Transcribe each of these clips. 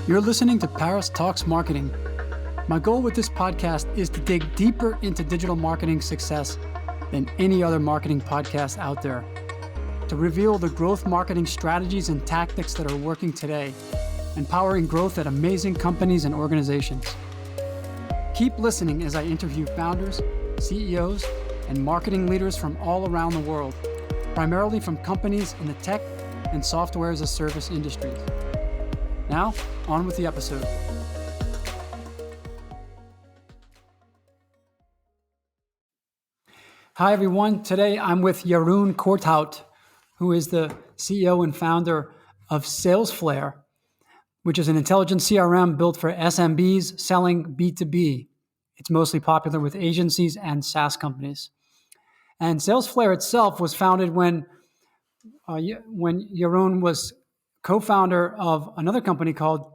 You're listening to Paris Talks Marketing. My goal with this podcast is to dig deeper into digital marketing success than any other marketing podcast out there, to reveal the growth marketing strategies and tactics that are working today, empowering growth at amazing companies and organizations. Keep listening as I interview founders, CEOs, and marketing leaders from all around the world, primarily from companies in the tech and software as a service industries. Now, on with the episode. Hi, everyone. Today, I'm with Jeroen Corthout, who is the CEO and founder of Salesflare, which is an intelligent CRM built for SMBs selling B2B. It's mostly popular with agencies and SaaS companies. And Salesflare itself was founded when Jeroen was co-founder of another company called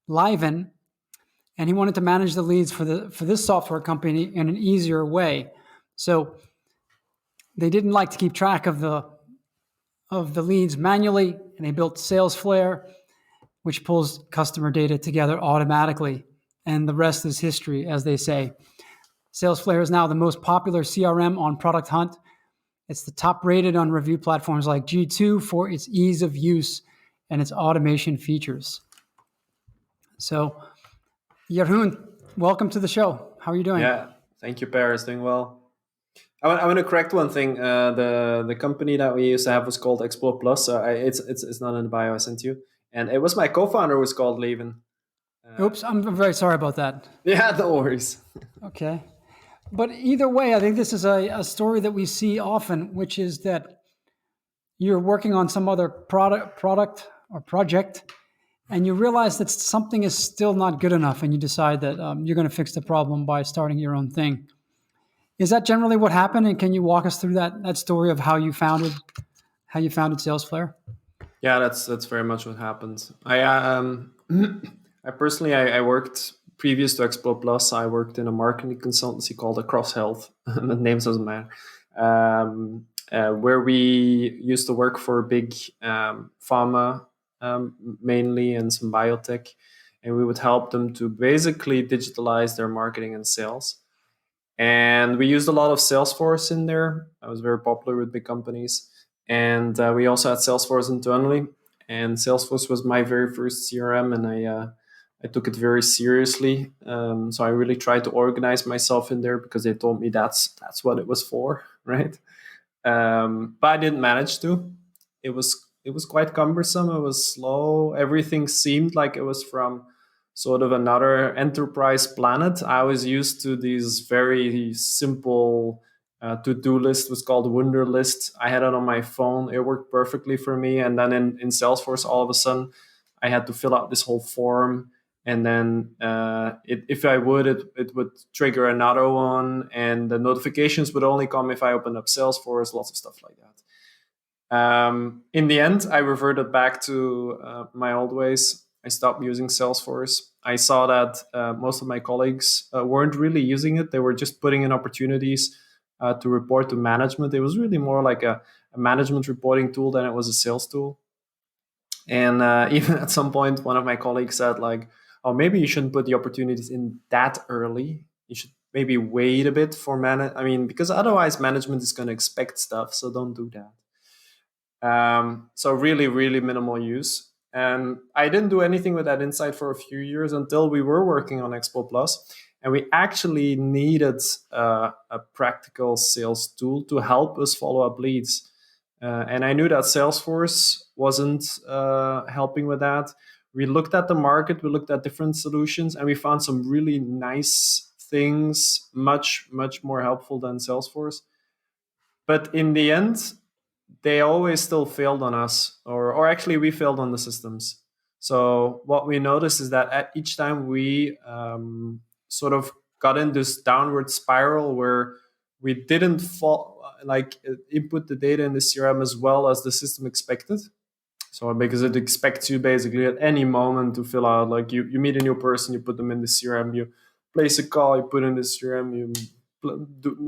Liven, and he wanted to manage the leads for this software company in an easier way. So they didn't like to keep track of the leads manually, and they built Salesflare, which pulls customer data together automatically. And the rest is history, as they say. Salesflare is now the most popular CRM on Product Hunt. It's the top rated on review platforms like G2 for its ease of use and its automation features. So, Jeroen, welcome to the show. How are you doing? Yeah, thank you, Paris. Doing well. I want to correct one thing. The company that we used to have was called Explore Plus. It's not in the bio I sent you, and it was my co-founder who was called Leven. Oops, I'm very sorry about that. Yeah, no worries. Okay. But either way, I think this is a story that we see often, which is that you're working on some other product or project, and you realize that something is still not good enough, and you decide that you're going to fix the problem by starting your own thing. Is that generally what happened? And can you walk us through that story of how you founded Salesflare? Yeah, that's very much what happened. I personally worked previous to Explore Plus. I worked in a marketing consultancy called Across Health. The name doesn't matter. Where we used to work for big pharma, mainly, and some biotech, and we would help them to basically digitalize their marketing and sales. And we used a lot of Salesforce in there. I was very popular with big companies. And we also had Salesforce internally. And Salesforce was my very first CRM, and I took it very seriously. So I really tried to organize myself in there because they told me that's what it was for, right? But I didn't manage to. It was quite cumbersome. It was slow. Everything seemed like it was from sort of another enterprise planet. I was used to these very simple to-do list. It was called Wunder List. I had it on my phone. It worked perfectly for me. And then in Salesforce, all of a sudden, I had to fill out this whole form. And then if I would, it would trigger another one. And the notifications would only come if I opened up Salesforce, lots of stuff like that. In the end, I reverted back to my old ways. I stopped using Salesforce. I saw that most of my colleagues weren't really using it. They were just putting in opportunities to report to management. It was really more like a management reporting tool than it was a sales tool. And even at some point, one of my colleagues said, like, oh, maybe you shouldn't put the opportunities in that early. You should maybe wait a bit for because otherwise management is going to expect stuff. So don't do that. So really, really minimal use. And I didn't do anything with that insight for a few years until we were working on Expo Plus. And we actually needed a practical sales tool to help us follow up leads. And I knew that Salesforce wasn't helping with that. We looked at the market, we looked at different solutions, and we found some really nice things, much, much more helpful than Salesforce. But in the end, they always still failed on us, or actually we failed on the systems. So what we noticed is that at each time we sort of got in this downward spiral where we didn't input the data in the CRM as well as the system expected. So because it expects you basically at any moment to fill out, like you meet a new person, you put them in the CRM, you place a call, you put in the CRM, you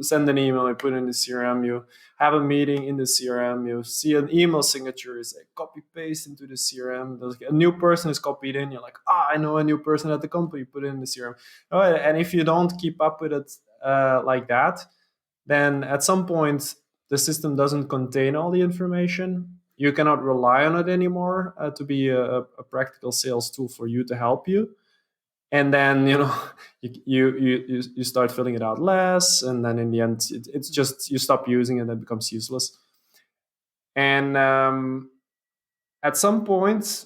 send an email, you put it in the CRM, you have a meeting in the CRM, you see an email signature, it's like copy paste into the CRM. A new person is copied in, you're like, I know a new person at the company, put it in the CRM. And if you don't keep up with it like that, then at some point the system doesn't contain all the information. You cannot rely on it anymore to be a practical sales tool for you to help you. And then you start filling it out less, and then in the end it's just you stop using it and it becomes useless. And at some point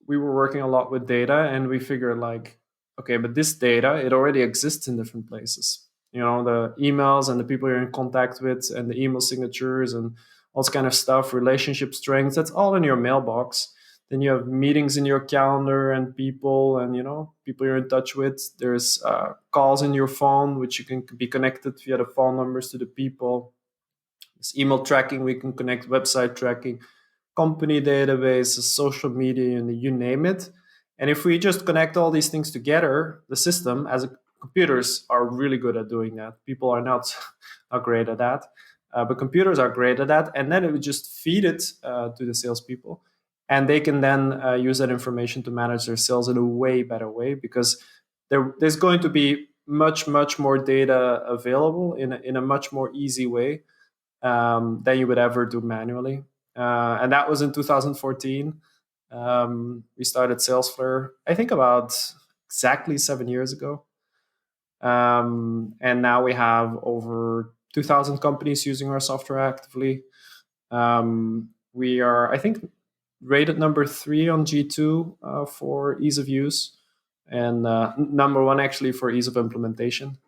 we were working a lot with data, and we figured like, okay, but this data, it already exists in different places. The emails and the people you're in contact with and the email signatures and all this kind of stuff, relationship strengths, that's all in your mailbox. Then you have meetings in your calendar and people and people you're in touch with. There's calls in your phone, which you can be connected via the phone numbers to the people. There's email tracking, we can connect website tracking, company databases, social media, and you name it. And if we just connect all these things together, the system, computers are really good at doing that. People are not great at that, but computers are great at that. And then it would just feed it to the salespeople, and they can then use that information to manage their sales in a way better way, because there's going to be much more data available in a much more easy way than you would ever do manually. And that was in 2014. We started Salesflare, I think about exactly 7 years ago. And now we have over 2,000 companies using our software actively. We are, I think, rated number 3 on G2 for ease of use, and number 1 actually for ease of implementation.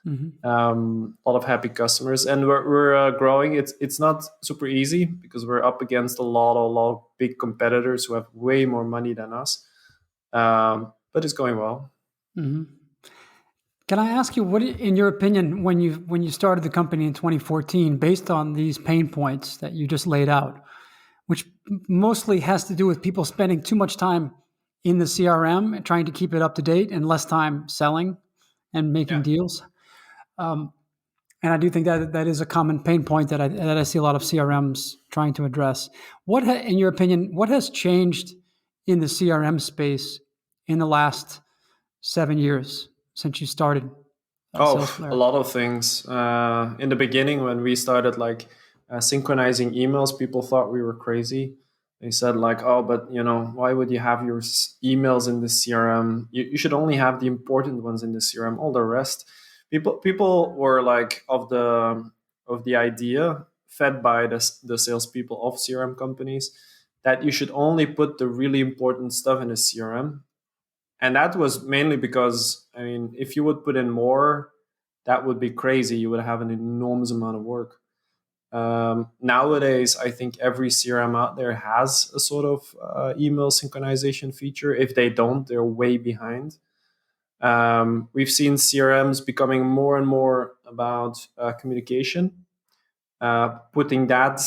Mm-hmm. A lot of happy customers, and we're growing. It's not super easy because we're up against a lot of big competitors who have way more money than us, but it's going well. Mm-hmm. Can I ask you, what, in your opinion, when you started the company in 2014, based on these pain points that you just laid out, which mostly has to do with people spending too much time in the CRM and trying to keep it up to date and less time selling and making deals? And I do think that is a common pain point that I see a lot of CRMs trying to address. In your opinion, what has changed in the CRM space in the last 7 years since you started Salesflare? A lot of things. In the beginning, when we started synchronizing emails, people thought we were crazy. They said but why would you have your emails in the CRM? You should only have the important ones in the CRM. All the rest, people were of the idea, fed by the salespeople of CRM companies, that you should only put the really important stuff in a CRM. And that was mainly because, if you would put in more, that would be crazy. You would have an enormous amount of work. Nowadays, I think every CRM out there has a sort of email synchronization feature. If they don't, they're way behind. We've seen CRMs becoming more and more about communication, putting that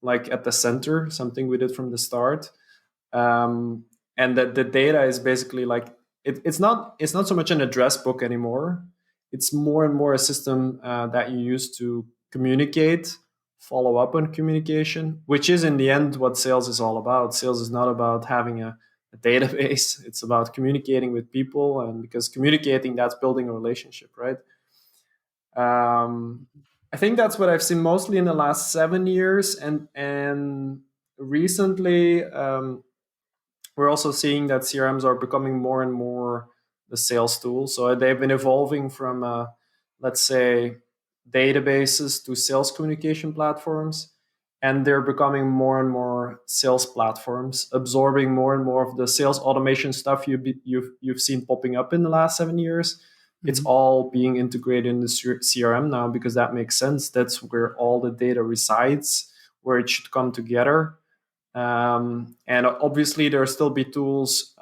at the center, something we did from the start. And that the data is basically it's not so much an address book anymore. It's more and more a system that you use to communicate, follow up on communication, which is in the end what sales is all about. Sales is not about having a database. It's about communicating with people, and because communicating, that's building a relationship, right? I think that's what I've seen mostly in the last 7 years, and recently. We're also seeing that CRMs are becoming more and more the sales tool. So they've been evolving from, let's say, databases to sales communication platforms. And they're becoming more and more sales platforms, absorbing more and more of the sales automation stuff you've seen popping up in the last 7 years. Mm-hmm. It's all being integrated in the CRM now because that makes sense. That's where all the data resides, where it should come together. And obviously, there will still be tools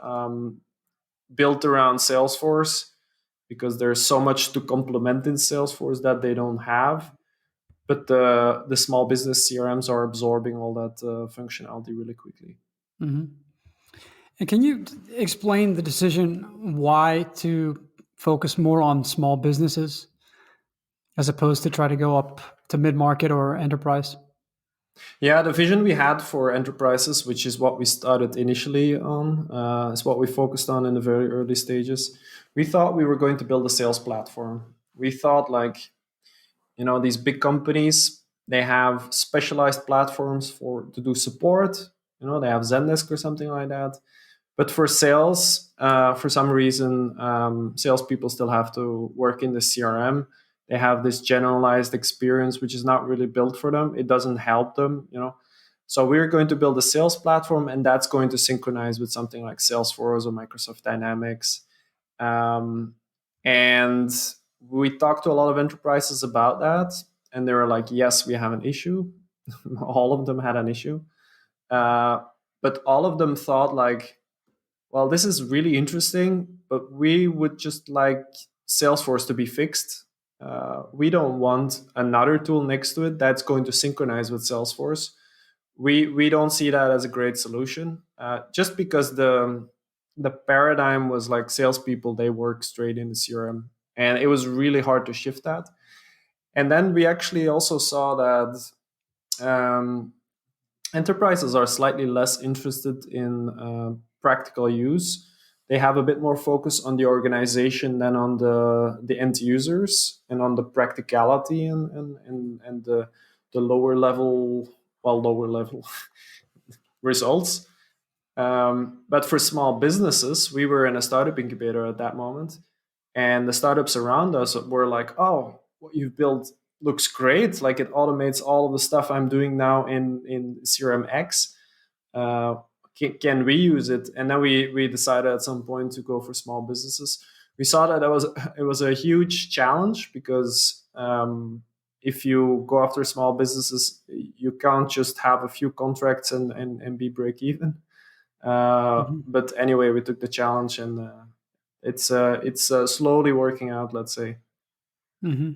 built around Salesforce because there's so much to complement in Salesforce that they don't have. But the small business CRMs are absorbing all that functionality really quickly. Mm-hmm. And can you explain the decision why to focus more on small businesses? as opposed to try to go up to mid-market or enterprise? Yeah, the vision we had for enterprises, which is what we started initially on, is what we focused on in the very early stages. We thought we were going to build a sales platform. We thought like, these big companies, they have specialized platforms for to do support. They have Zendesk or something like that. But for sales, for some reason, salespeople still have to work in the CRM. They have this generalized experience, which is not really built for them. It doesn't help them. So we're going to build a sales platform, and that's going to synchronize with something like Salesforce or Microsoft Dynamics. And we talked to a lot of enterprises about that, and they were like, yes, we have an issue. All of them had an issue. But all of them thought like, well, this is really interesting, but we would just like Salesforce to be fixed. We don't want another tool next to it that's going to synchronize with Salesforce. We don't see that as a great solution, just because the paradigm was like salespeople, they work straight in the CRM, and it was really hard to shift that. And then we actually also saw that enterprises are slightly less interested in practical use. They have a bit more focus on the organization than on the end users and on the practicality and the lower level results. But for small businesses, we were in a startup incubator at that moment, and the startups around us were like, "Oh, what you've built looks great! Like it automates all of the stuff I'm doing now in CRM X. Can we use it?" And then we decided at some point to go for small businesses. We saw that it was a huge challenge because if you go after small businesses, you can't just have a few contracts and be break even. But anyway, we took the challenge, and it's slowly working out, let's say. Mm-hmm.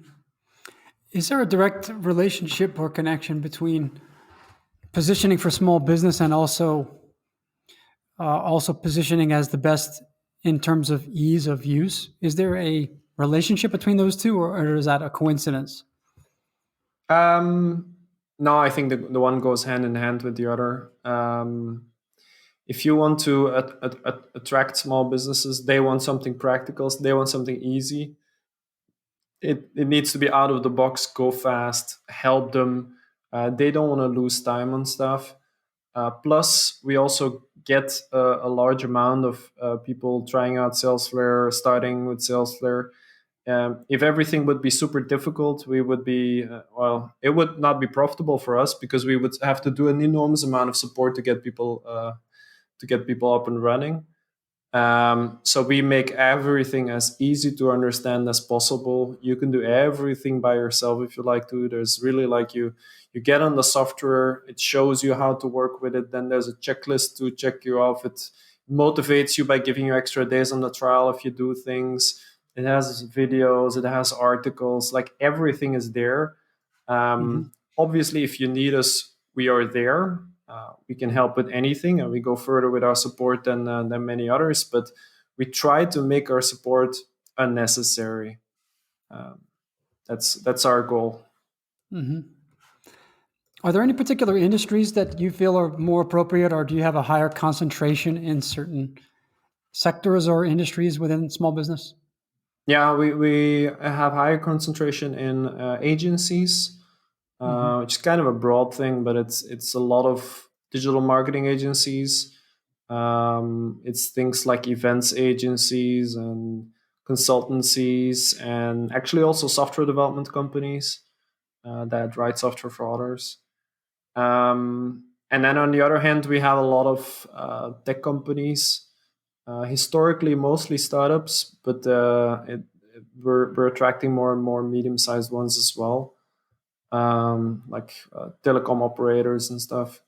Is there a direct relationship or connection between positioning for small business and also positioning as the best in terms of ease of use? Is there a relationship between those two, or is that a coincidence? No, I think the one goes hand in hand with the other. If you want to attract small businesses, they want something practical, they want something easy. It needs to be out of the box, go fast, help them. They don't want to lose time on stuff. Plus, we also get a large amount of people trying out Salesflare, starting with Salesflare. If everything would be super difficult, we would be, it would not be profitable for us because we would have to do an enormous amount of support to get people up and running. So we make everything as easy to understand as possible. You can do everything by yourself if you like to. There's really like you get on the software, it shows you how to work with it. Then there's a checklist to check you off. It motivates you by giving you extra days on the trial if you do things. It has videos, it has articles, like everything is there. Obviously, if you need us, we are there. We can help with anything, and we go further with our support than many others. But we try to make our support unnecessary. That's our goal. Mm-hmm. Are there any particular industries that you feel are more appropriate, or do you have a higher concentration in certain sectors or industries within small business? Yeah, we have higher concentration in agencies, which is kind of a broad thing, but it's a lot of digital marketing agencies. It's things like events agencies and consultancies, and actually also software development companies that write software for others. And then on the other hand, we have a lot of tech companies, historically mostly startups, but we're attracting more and more medium-sized ones as well, like telecom operators and stuff.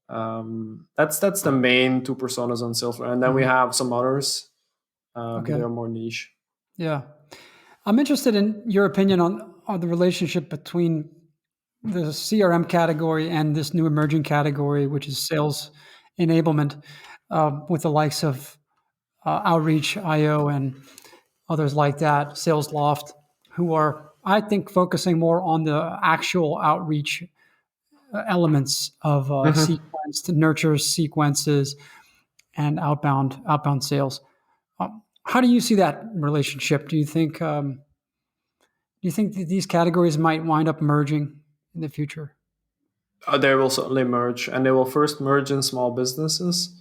That's the main two personas on Salesforce, and then we have some others, but Okay. they're more niche. Yeah. I'm interested in your opinion on the relationship between the CRM category and this new emerging category, which is sales enablement, with the likes of Outreach IO and others like that, Sales Loft, who are I think focusing more on the actual outreach elements of Mhm. sequence to nurture sequences and outbound sales. How do you see that relationship? Do you think that these categories might wind up merging in the future? They will certainly merge, and they will first merge in small businesses.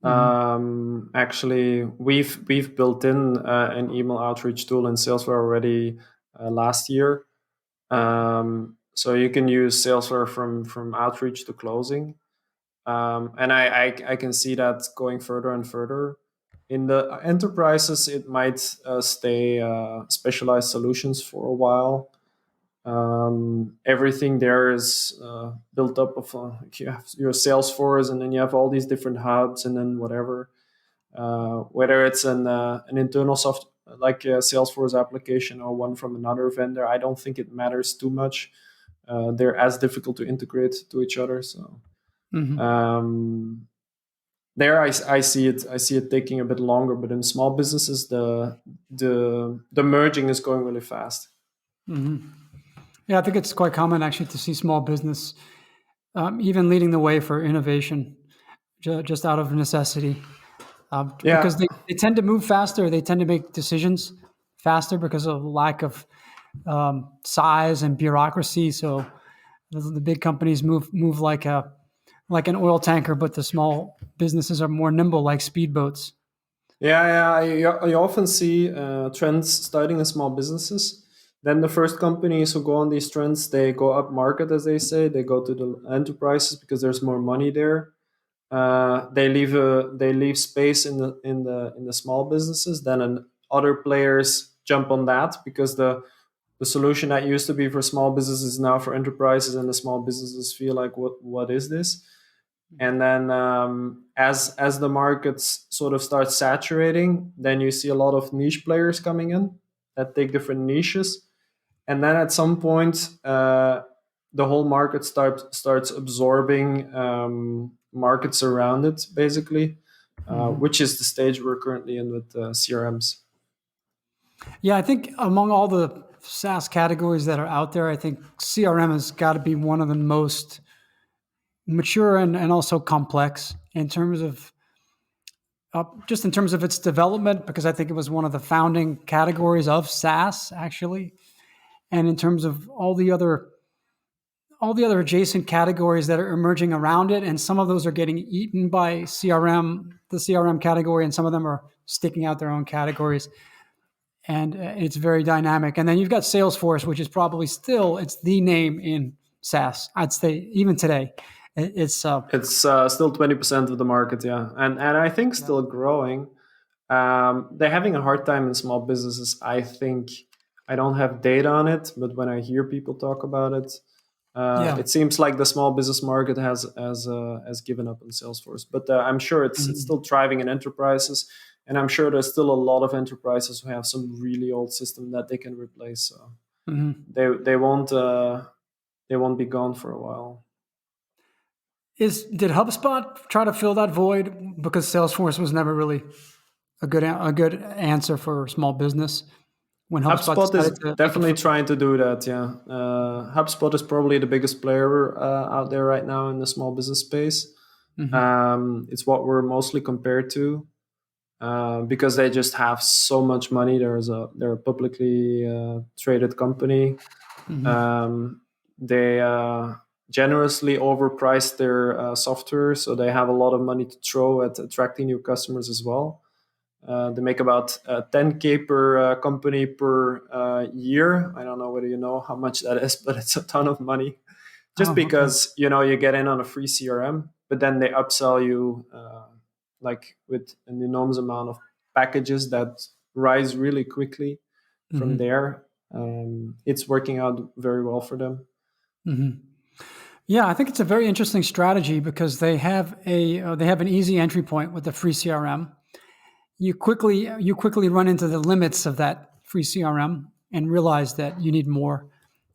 Hmm. Actually, we've built in an email outreach tool in Salesforce already last year. So you can use Salesforce from outreach to closing, and I can see that going further and further. In the enterprises, it might stay specialized solutions for a while. Everything there is built up of you have your Salesforce, and then you have all these different hubs, and then whatever. Whether it's an internal soft like a Salesforce application or one from another vendor, I don't think it matters too much. They're as difficult to integrate to each other. So Hmm. um, there, I see it taking a bit longer. But in small businesses, the merging is going really fast. Hmm. Yeah, I think it's quite common actually to see small business even leading the way for innovation just out of necessity. Because Yeah, they tend to move faster. They tend to make decisions faster because of lack of size and bureaucracy. So the big companies move like an oil tanker, but the small businesses are more nimble, like speedboats. yeah. You often see trends starting in small businesses. Then the first companies who go on these trends, they go up market, as they say. They go to the enterprises because there's more money there. They leave space in the small businesses. Then other players jump on that because the solution that used to be for small businesses is now for enterprises, and the small businesses feel like what is this? And then as the markets sort of start saturating, then you see a lot of niche players coming in that take different niches, and then at some point the whole market starts absorbing markets around it, basically, Hmm. which is the stage we're currently in with CRMs. Yeah, I think among all the SaaS categories that are out there, I think CRM has got to be one of the most mature and also complex in terms of just in terms of its development, because I think it was one of the founding categories of SaaS, actually, and in terms of all the other adjacent categories that are emerging around it, and some of those are getting eaten by the CRM category, and some of them are sticking out their own categories, and it's very dynamic. And then you've got Salesforce, which is probably still it's the name in SaaS. I'd say even today, it's It's still 20% of the market, yeah, and I think yeah, still growing. They're having a hard time in small businesses. I think I don't have data on it, but when I hear people talk about it, yeah. it seems like the small business market has given up on Salesforce. But I'm sure it's Mhm. still thriving in enterprises, and I'm sure there's still a lot of enterprises who have some really old system that they can replace. So Mhm. they won't be gone for a while. Did HubSpot try to fill that void because Salesforce was never really a good answer for small business when HubSpot HubSpot is decided to make a definitely footprint? trying to do that. Yeah, HubSpot is probably the biggest player out there right now in the small business space. Hmm. It's what we're mostly compared to because they just have so much money. They're a publicly traded company. Hmm. They generously overprice their software, so they have a lot of money to throw at attracting new customers as well. They make about 10K per company per year. I don't know whether you know how much that is, but it's a ton of money. Just Oh, okay. because you get in on a free CRM, but then they upsell you like with an enormous amount of packages that rise really quickly from Hmm. there. It's working out very well for them. Hmm. Yeah, I think it's a very interesting strategy because they have an easy entry point with the free CRM. You quickly run into the limits of that free CRM and realize that you need more.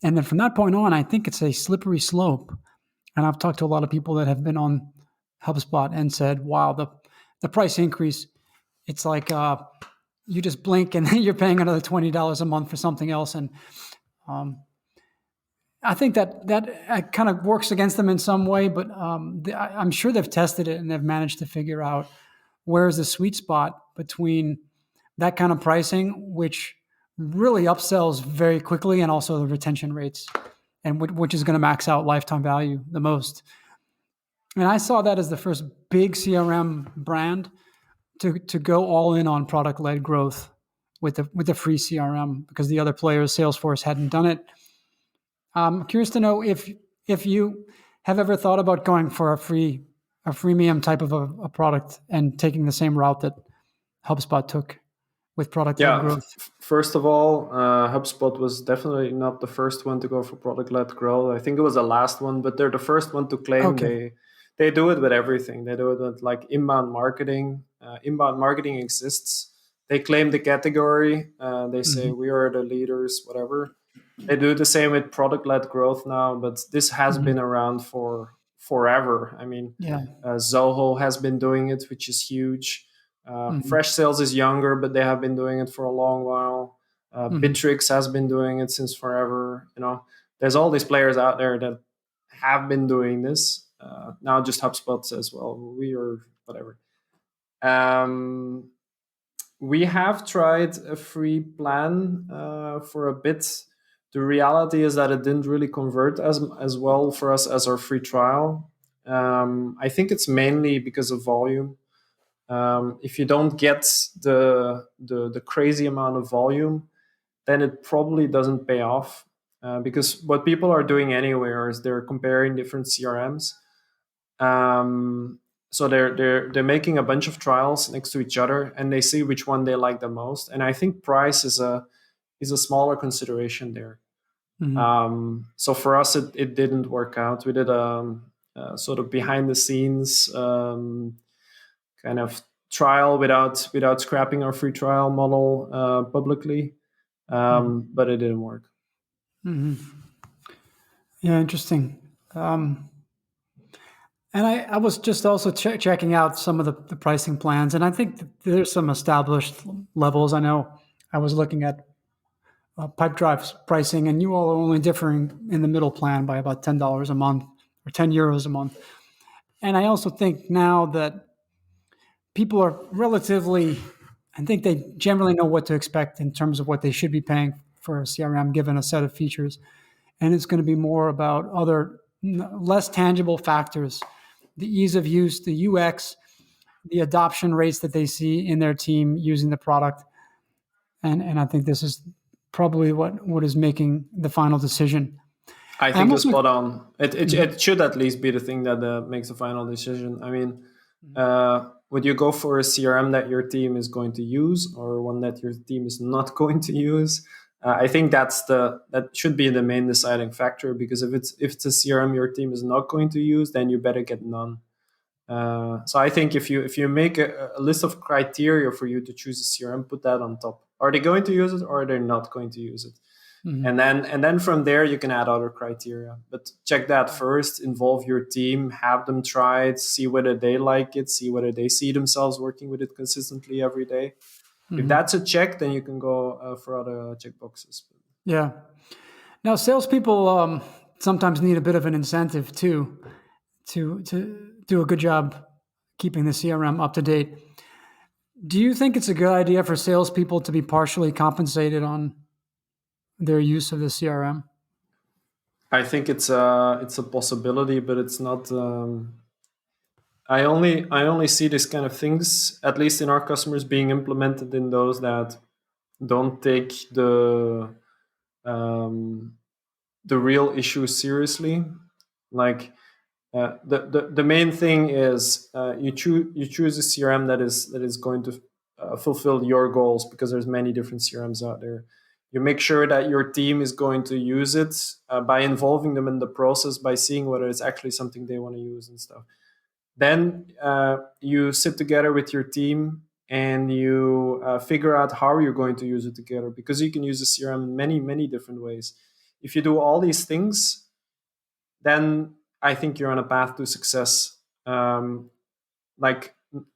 And then from that point on, I think it's a slippery slope. And I've talked to a lot of people that have been on HubSpot and said, "Wow, the price increase. It's like you just blink and you're paying another $20 a month for something else." And I think that kind of works against them in some way, but I'm sure they've tested it and they've managed to figure out where's the sweet spot between that kind of pricing, which really upsells very quickly, and also the retention rates, and which is going to max out lifetime value the most. And I saw that as the first big CRM brand to go all in on product led growth with the free CRM, because the other players, Salesforce, hadn't done it. I'm curious to know if you have ever thought about going for a freemium type of a product and taking the same route that HubSpot took with product led Yeah, growth. first of all, HubSpot was definitely not the first one to go for product-led growth. I think it was the last one, but they're the first one to claim Okay. they do it with everything. They do it with like inbound marketing. Inbound marketing exists. They claim the category. They say Hmm. we are the leaders, whatever. They do the same with product-led growth now, but this has Hmm. been around for forever. I mean, Yeah. Zoho has been doing it, which is huge. Hmm. Fresh Sales is younger, but they have been doing it for a long while. Hmm. Bitrix has been doing it since forever. You know, there's all these players out there that have been doing this. Now just HubSpot says, well, we are whatever. Um, we have tried a free plan for a bit. The reality is that it didn't really convert as well for us as our free trial. I think it's mainly because of volume. If you don't get the crazy amount of volume, then it probably doesn't pay off. Because what people are doing anywhere is they're comparing different CRMs. So they're making a bunch of trials next to each other, and they see which one they like the most. And I think price is a smaller consideration there. Hmm. So for us, it didn't work out. We did sort of behind the scenes kind of trial without scrapping our free trial model publicly, but it didn't work. Hmm. Yeah, interesting. And I was just also checking out some of the pricing plans, and I think that there's some established levels. I know I was looking at Pipedrive's pricing, and you all are only differing in the middle plan by about $10 a month or €10 a month. And I also think now that people are relatively, I think they generally know what to expect in terms of what they should be paying for a CRM given a set of features. And it's going to be more about other less tangible factors, the ease of use, the UX, the adoption rates that they see in their team using the product. And I think this is probably what is making the final decision. I I'm think you're also. spot on. Mhm. It should at least be the thing that makes the final decision. I mean, Mhm. would you go for a CRM that your team is going to use, or one that your team is not going to use? I think that should be the main deciding factor, because if it's a CRM your team is not going to use, then you better get none. So I think if you make a list of criteria for you to choose a CRM, put that on top. Are they going to use it, or are they not going to use it? Mhm. And then from there you can add other criteria. But check that first. Involve your team, have them try it, see whether they like it, see whether they see themselves working with it consistently every day. If Mhm. that's a check, then you can go for other checkboxes. Yeah. Now, salespeople sometimes need a bit of an incentive too to do a good job keeping the CRM up to date. Do you think it's a good idea for salespeople to be partially compensated on their use of the CRM? I think it's a possibility, but it's not. I only see this kind of things, at least in our customers, being implemented in those that don't take um, the real issue seriously. Like the main thing is you choose a CRM that is going to fulfill your goals, because there's many different CRMs out there. You make sure that your team is going to use it by involving them in the process, by seeing whether it's actually something they want to use and stuff. Then you sit together with your team and you figure out how you're going to use it together, because you can use a CRM in many different ways. If you do all these things, then I think you're on a path to success. Like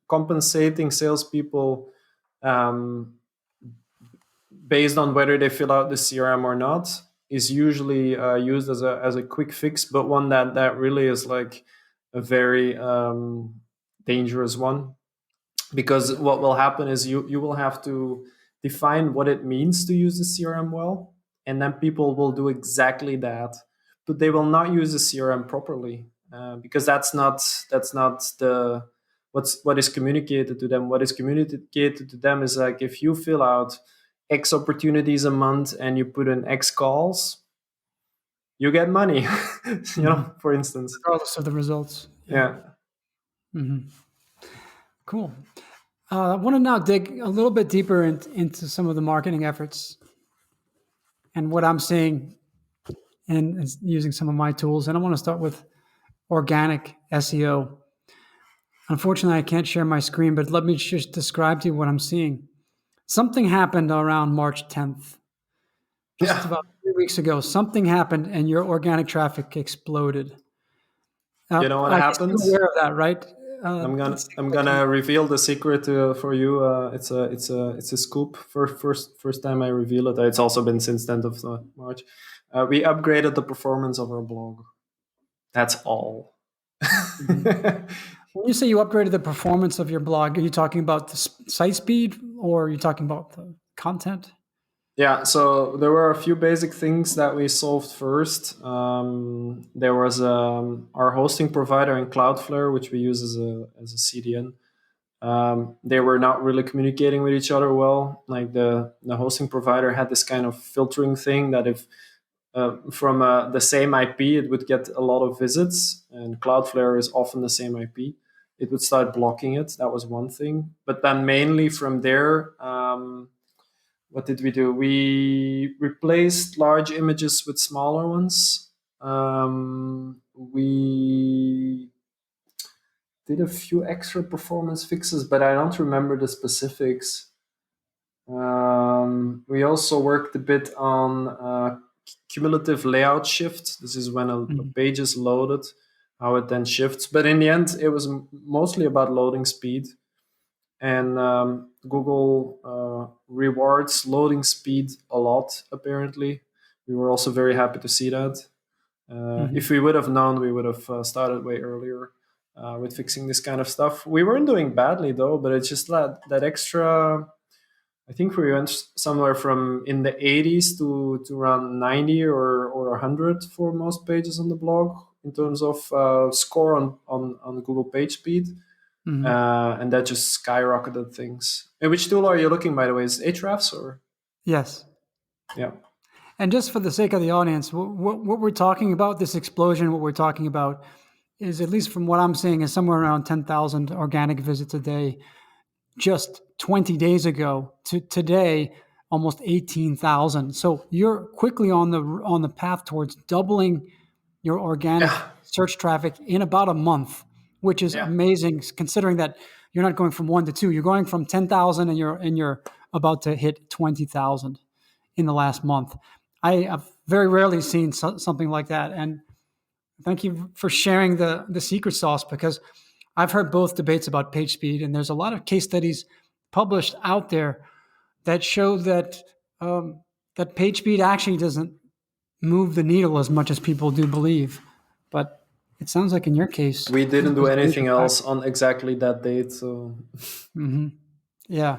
compensating salespeople um, based on whether they fill out the CRM or not is usually used as a quick fix, but one that really is like a very dangerous one, because what will happen is you will have to define what it means to use the CRM well, and then people will do exactly that, but they will not use the CRM properly, because that's not the what is communicated to them. What is communicated to them is like, if you fill out X opportunities a month and you put in X calls, you get money. Mhm. For instance. Regardless of the results. Yeah. Yeah. Hmm. Cool. I want to now dig a little bit deeper into some of the marketing efforts and what I'm seeing and using some of my tools. And I want to start with organic SEO. Unfortunately, I can't share my screen, but let me just describe to you what I'm seeing. Something happened around March 10th, just Yeah. about 3 weeks ago. Something happened and your organic traffic exploded. You know what I guess happened? you're aware of that, right? I'm It gonna seems I'm like gonna reveal the secret for you. It's a scoop. First time I reveal it. It's also been since 10th of March. We upgraded the performance of our blog. That's all. Mhm. When you say you upgraded the performance of your blog, are you talking about the site speed or are you talking about the content? Yeah, so there were a few basic things that we solved first. There was our hosting provider in Cloudflare, which we use as a CDN. They were not really communicating with each other well. Like the hosting provider had this kind of filtering thing that if from the same IP, it would get a lot of visits, and Cloudflare is often the same IP. It would start blocking it. That was one thing. But then mainly from there, what did we do? We replaced large images with smaller ones. We did a few extra performance fixes, but I don't remember the specifics. We also worked a bit on cumulative layout shift. This is when a Mhm. page is loaded, how it then shifts. But in the end, it was mostly about loading speed. And Google rewards loading speed a lot, apparently. We were also very happy to see that. Mhm. If we would have known, we would have started way earlier with fixing this kind of stuff. We weren't doing badly, though, but it's just that extra. I think we went somewhere from in the 80s to around 90 or 100 for most pages on the blog in terms of score on Google page speed. Mhm. And that just skyrocketed things. And which tool are you looking, by the way? Is it Ahrefs or? Yes. Yeah. And just for the sake of the audience, what we're talking about, this explosion, what we're talking about is, at least from what I'm seeing, is somewhere around 10,000 organic visits a day. Just 20 days ago to today, almost 18,000. So you're quickly on the path towards doubling your organic Yeah. search traffic in about a month, which is Yeah. amazing considering that you're not going from 1 to 2. You're going from 10,000 and you're about to hit 20,000 in the last month. I have very rarely seen something like that, and thank you for sharing the secret sauce, because I've heard both debates about page speed, and there's a lot of case studies published out there that show that that page speed actually doesn't move the needle as much as people do believe. But it sounds like in your case, We it didn't do was a major anything else factor. on exactly that date. So, Yeah,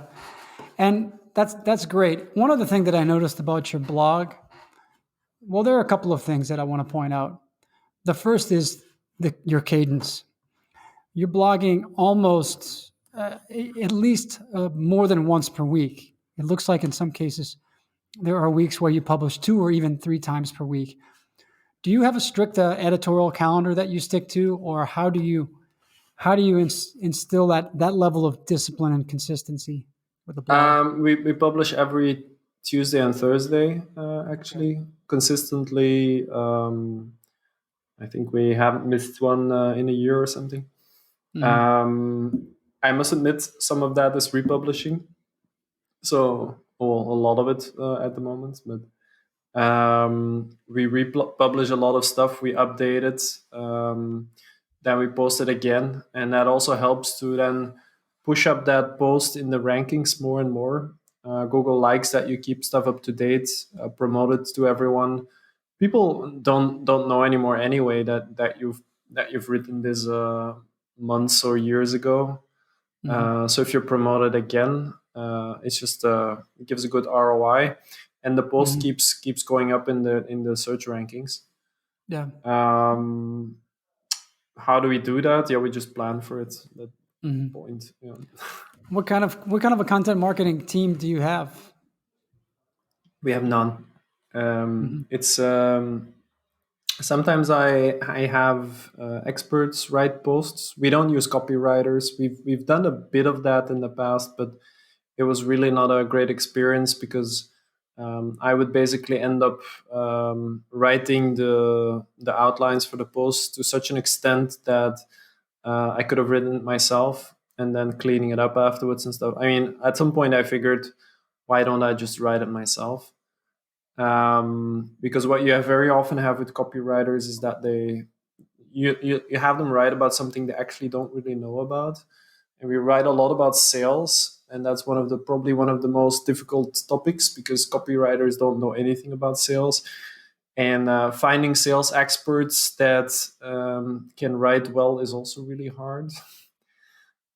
and that's great. One other thing that I noticed about your blog, well, there are a couple of things that I want to point out. The first is your cadence. You're blogging almost at least more than once per week. It looks like in some cases there are weeks where you publish 2 or even 3 times per week. Do you have a strict editorial calendar that you stick to, or how do you instill that level of discipline and consistency with the blog? we publish every Tuesday and Thursday, actually, consistently. I think we haven't missed one in a year or something. Mhm. Um, I must admit, some of that is republishing. So, well, a lot of it at the moment. But we republish a lot of stuff. We update it. Then we post it again. And that also helps to then push up that post in the rankings more and more. Google likes that you keep stuff up to date, promote it to everyone. people don't know anymore anyway that you've written this months or years ago. So if you're promoted again, it's just it gives a good ROI, and the post Hmm. keeps going up in the search rankings. Yeah. Um, how do we do that? Yeah, we just plan for it. That Hmm. point. Yeah. What kind of a content marketing team do you have? We have none. Hmm. It's sometimes I have experts write posts. We don't use copywriters. We've done a bit of that in the past, but it was really not a great experience because I would basically end up writing the outlines for the post to such an extent that I could have written it myself and then cleaning it up afterwards and stuff. I mean, at some point I figured, why don't I just write it myself? Because what you have very often have with copywriters is that you have them write about something they actually don't really know about, and we write a lot about sales, and that's probably one of the most difficult topics because copywriters don't know anything about sales, and finding sales experts that can write well is also really hard.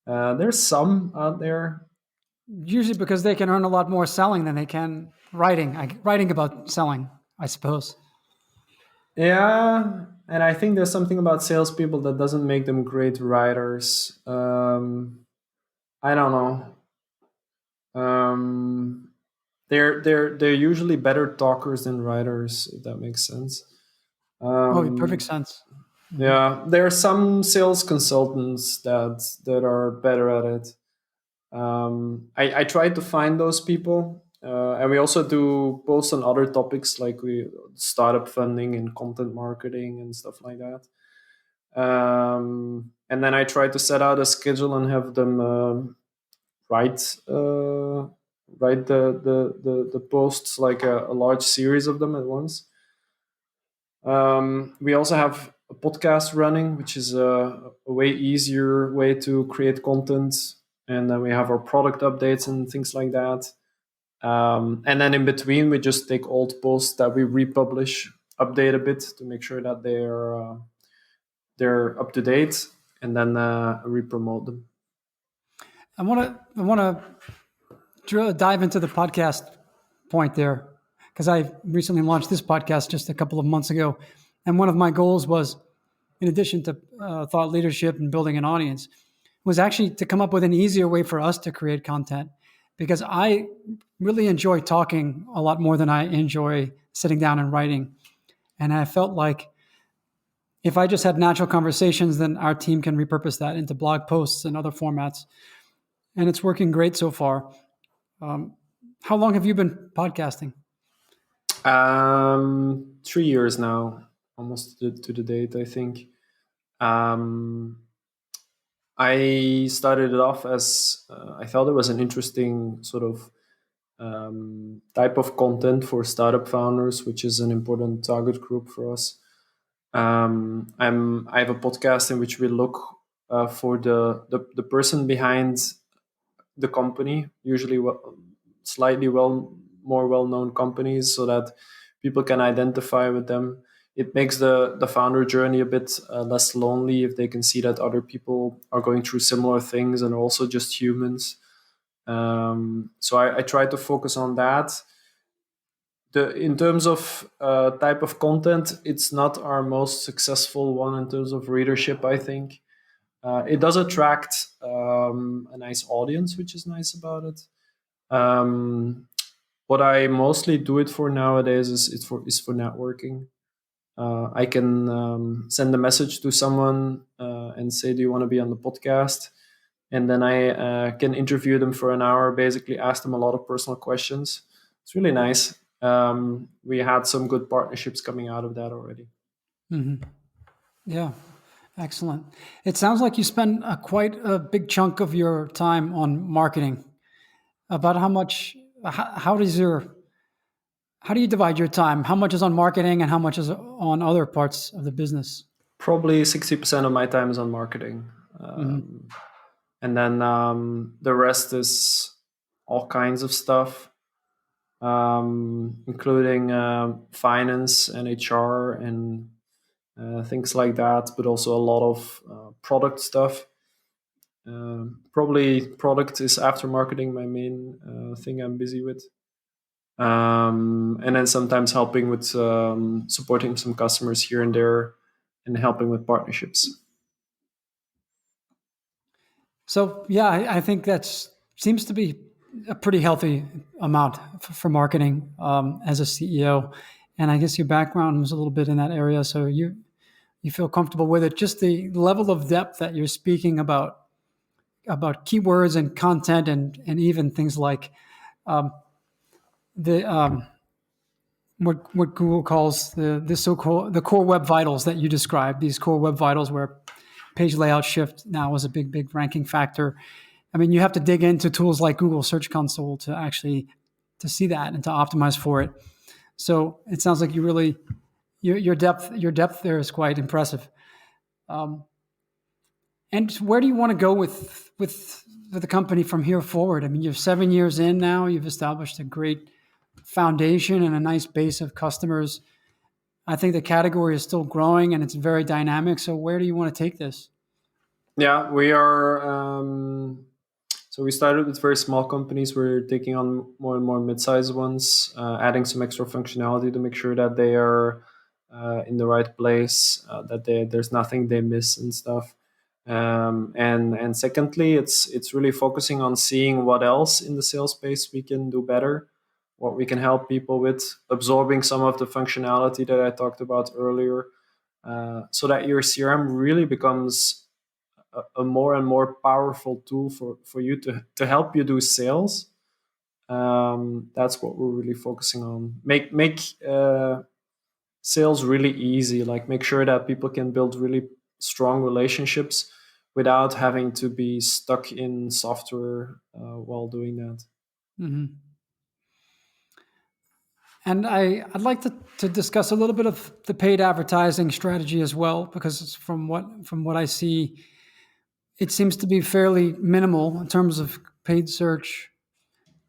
There's some out there. Usually because they can earn a lot more selling than they can writing about selling, I suppose. Yeah, and I think there's something about salespeople that doesn't make them great writers. I don't know. Um, they're usually better talkers than writers, if that makes sense. Oh, perfect Um, sense. Hmm. yeah, there are some sales consultants that are better at it. I try to find those people, and we also do posts on other topics like we startup funding and content marketing and stuff like that. And then I try to set out a schedule and have them write write the posts like a large series of them at once. We also have a podcast running, which is a way easier way to create content. And then we have our product updates and things like that. And then in between, we just take old posts that we republish, update a bit to make sure that they're up to date, and then re-promote them. I want to dive into the podcast point there because I recently launched this podcast just a couple of months ago, and one of my goals was, in addition to thought leadership and building an audience, was actually to come up with an easier way for us to create content because I really enjoy talking a lot more than I enjoy sitting down and writing. And I felt like if I just had natural conversations, then our team can repurpose that into blog posts and other formats. And it's working great so far. Um, how long have you been podcasting? 3 years now, almost to the date, I think. Um, I started it off as I thought it was an interesting sort of type of content for startup founders, which is an important target group for us. I have a podcast in which we look for the person behind the company, usually slightly more well known companies, so that people can identify with them. It makes the founder journey a bit less lonely if they can see that other people are going through similar things and are also just humans. So I try to focus on that. In terms of type of content, it's not our most successful one in terms of readership, I think. It does attract a nice audience, which is nice about it. Um, what I mostly do it for nowadays is for networking. I can send a message to someone and say, "Do you want to be on the podcast?" And then I can interview them for an hour. Basically, ask them a lot of personal questions. It's really nice. We had some good partnerships coming out of that already. Hmm. Yeah, excellent. It sounds like you spend quite a big chunk of your time on marketing. About how much? How do you divide your time? How much is on marketing and how much is on other parts of the business? Probably 60% of my time is on marketing. Hmm. And then the rest is all kinds of stuff. including finance and HR and things like that, but also a lot of product stuff. Probably product is after marketing my main thing I'm busy with. And then sometimes helping with supporting some customers here and there and helping with partnerships. So yeah, I think that's seems to be a pretty healthy amount for marketing as a CEO. And I guess your background was a little bit in that area, so you feel comfortable with it. Just the level of depth that you're speaking about keywords and content, and even things like um, the what Google calls the so-called the core web vitals that you described. These core web vitals, where page layout shift now is a big ranking factor. I mean, you have to dig into tools like Google Search Console to actually to see that and to optimize for it. So it sounds like you really your depth there is quite impressive. Um, and where do you want to go with the company from here forward? I mean, you're 7 years in now. You've established a great foundation and a nice base of customers. I think the category is still growing and it's very dynamic. So where do you want to take this? Yeah, we are. So we started with very small companies. We're taking on more and more mid-sized ones, adding some extra functionality to make sure that they are in the right place, that there's nothing they miss and stuff. And secondly, it's really focusing on seeing what else in the sales space we can do better, what we can help people with, absorbing some of the functionality that I talked about earlier, so that your CRM really becomes a more and more powerful tool for you to help you do sales. That's what we're really focusing on. Make sales really easy. Like make sure that people can build really strong relationships without having to be stuck in software while doing that. Mm-hmm. And I'd like to discuss a little bit of the paid advertising strategy as well, because it's from what I see, it seems to be fairly minimal in terms of paid search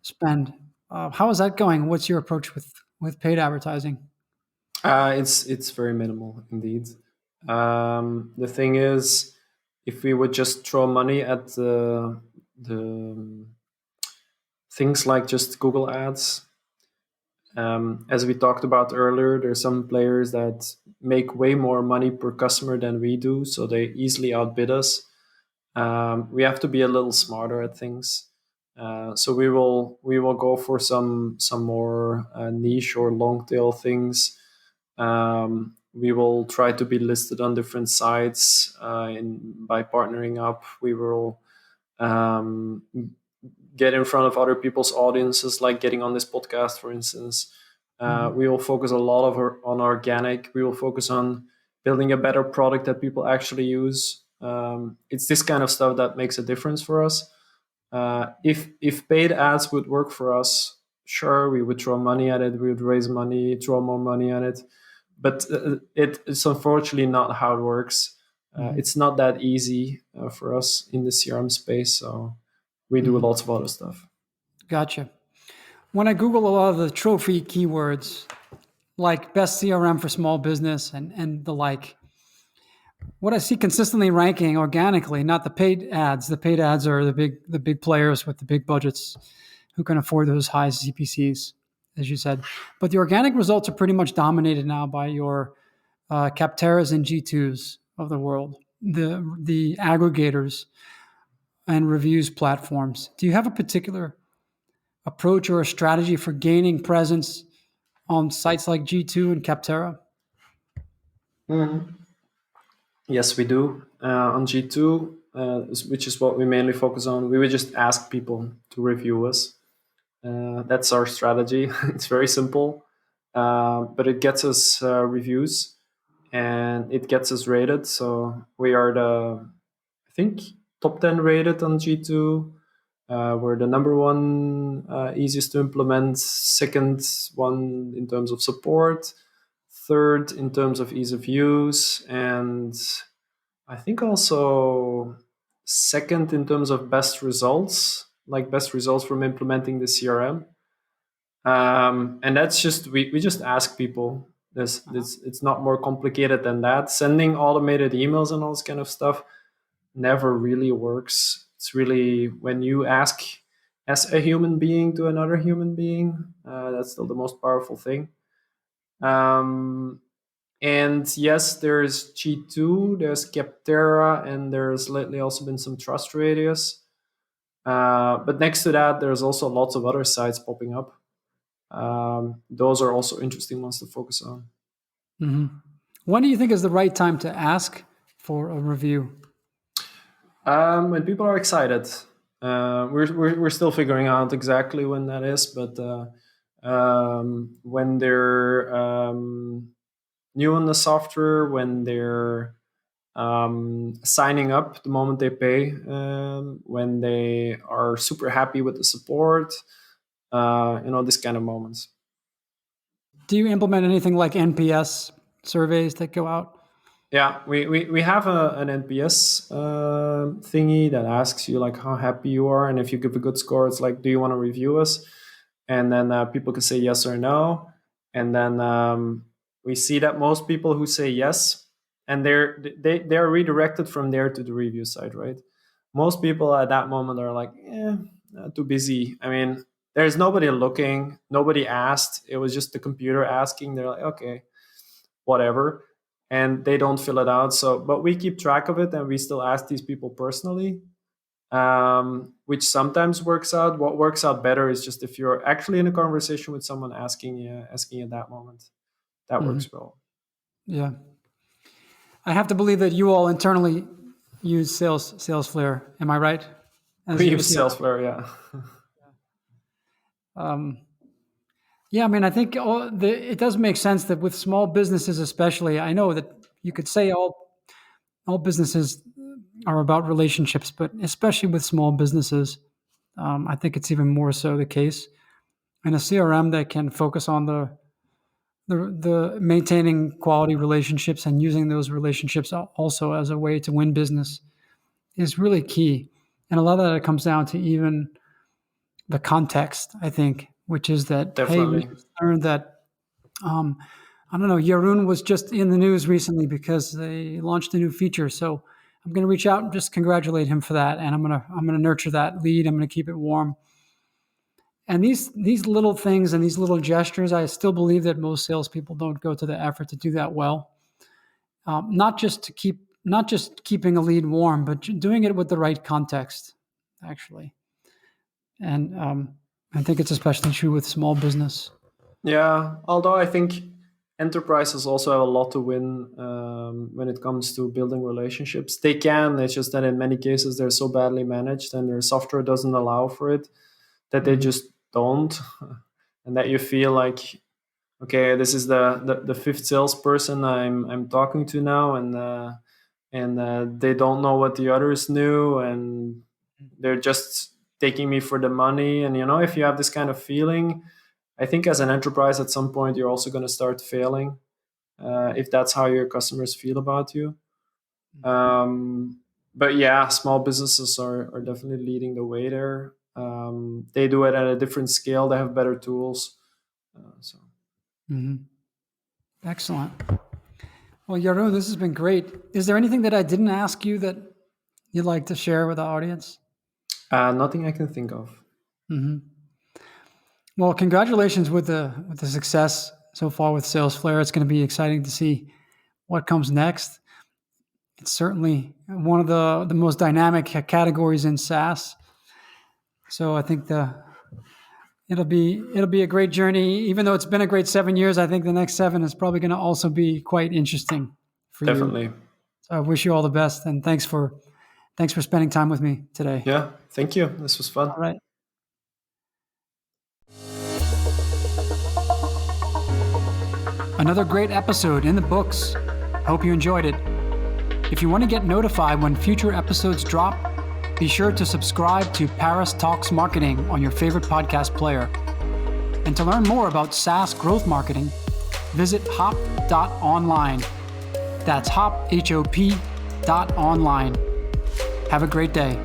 spend. How is that going? What's your approach with paid advertising? It's very minimal indeed. The thing is, if we would just throw money at the things like just Google Ads, as we talked about earlier, there's some players that make way more money per customer than we do, so they easily outbid us. We have to be a little smarter at things. So we will go for some more niche or long tail things. We will try to be listed on different sites. By partnering up, we will um, get in front of other people's audiences, like getting on this podcast, for instance. Mm-hmm. We will focus a lot on organic. We will focus on building a better product that people actually use. It's this kind of stuff that makes a difference for us. If paid ads would work for us, sure, we would throw money at it. We would raise money, throw more money at it. But it's unfortunately not how it works. Mm-hmm. It's not that easy for us in the CRM space. So we do Mm-hmm. lots of other stuff. Gotcha. When I Google a lot of the trophy keywords, like best CRM for small business and the like, what I see consistently ranking organically, not the paid ads. The paid ads are the big players with the big budgets who can afford those high CPCs, as you said. But the organic results are pretty much dominated now by your Capteras and G2s of the world, the aggregators and reviews platforms. Do you have a particular approach or a strategy for gaining presence on sites like G2 and Captera? Mhm. Yes, we do. On G2, which is what we mainly focus on, we would just ask people to review us. That's our strategy. It's very simple, but it gets us reviews and it gets us rated. So we are I think, top 10 rated on G2. We're the number one easiest to implement, second one in terms of support, third in terms of ease of use, and I think also second in terms of best results, like best results from implementing the CRM. And that's just we just ask people. This it's not more complicated than that. Sending automated emails and all this kind of stuff never really works. It's really when you ask as a human being to another human being. That's still the most powerful thing. Um, and yes, there's G2, there's Capterra, and there's lately also been some Trust Radius. But next to that, there's also lots of other sites popping up. Those are also interesting ones to focus on. When do you think is the right time to ask for a review? When people are excited, we're still figuring out exactly when that is, but when they're new on the software, when they're signing up the moment they pay, when they are super happy with the support, this kind of moments. Do you implement anything like NPS surveys that go out? Yeah, we have an NPS thingy that asks you like how happy you are, and if you give a good score, it's like, do you want to review us? And then people can say yes or no, and then we see that most people who say yes, and they're redirected from there to the review side, right? Most people at that moment are like, too busy. I mean, there's nobody looking, nobody asked. It was just the computer asking. They're like, okay, whatever, and they don't fill it out. So, but we keep track of it, and we still ask these people personally, which sometimes works out. What works out better is just if you're actually in a conversation with someone asking you at that moment. That works well. Yeah. I have to believe that you all internally use Salesflare. Am I right? We use Salesflare, yeah. Yeah, I mean, I think it does make sense that with small businesses, especially, I know that you could say all businesses are about relationships, but especially with small businesses, I think it's even more so the case. And a CRM that can focus on the maintaining quality relationships and using those relationships also as a way to win business is really key. And a lot of that comes down to even the context, I think, which is that, Definitely. hey, we learned that, I don't know, Jeroen was just in the news recently because they launched a new feature. So I'm going to reach out and just congratulate him for that. And I'm going to nurture that lead. I'm going to keep it warm. And these little things and these little gestures, I still believe that most salespeople don't go to the effort to do that well. Not just keeping a lead warm, but doing it with the right context, actually. And I think it's especially true with small business. Yeah, although I think enterprises also have a lot to win when it comes to building relationships. They can, it's just that in many cases they're so badly managed and their software doesn't allow for it that they just don't. And that you feel like, okay, this is the fifth salesperson I'm talking to now, and they don't know what the others knew, and they're just taking me for the money. And if you have this kind of feeling, I think as an enterprise, at some point, you're also going to start failing if that's how your customers feel about you. But yeah, small businesses are definitely leading the way there. They do it at a different scale. They have better tools. So. Excellent. Well, Jeroen, this has been great. Is there anything that I didn't ask you that you'd like to share with the audience? Nothing I can think of. Well, congratulations with the success so far with Salesflare. It's going to be exciting to see what comes next. It's certainly one of the most dynamic categories in SaaS. So I think it'll be a great journey. Even though it's been a great 7 years, I think the next 7 is probably going to also be quite interesting for you. Definitely. So I wish you all the best, and thanks for spending time with me today. Yeah, thank you. This was fun. All right. Another great episode in the books. Hope you enjoyed it. If you want to get notified when future episodes drop, be sure to subscribe to Paris Talks Marketing on your favorite podcast player. And to learn more about SaaS growth marketing, visit hop.online. That's hop, H-O-P.online. Have a great day.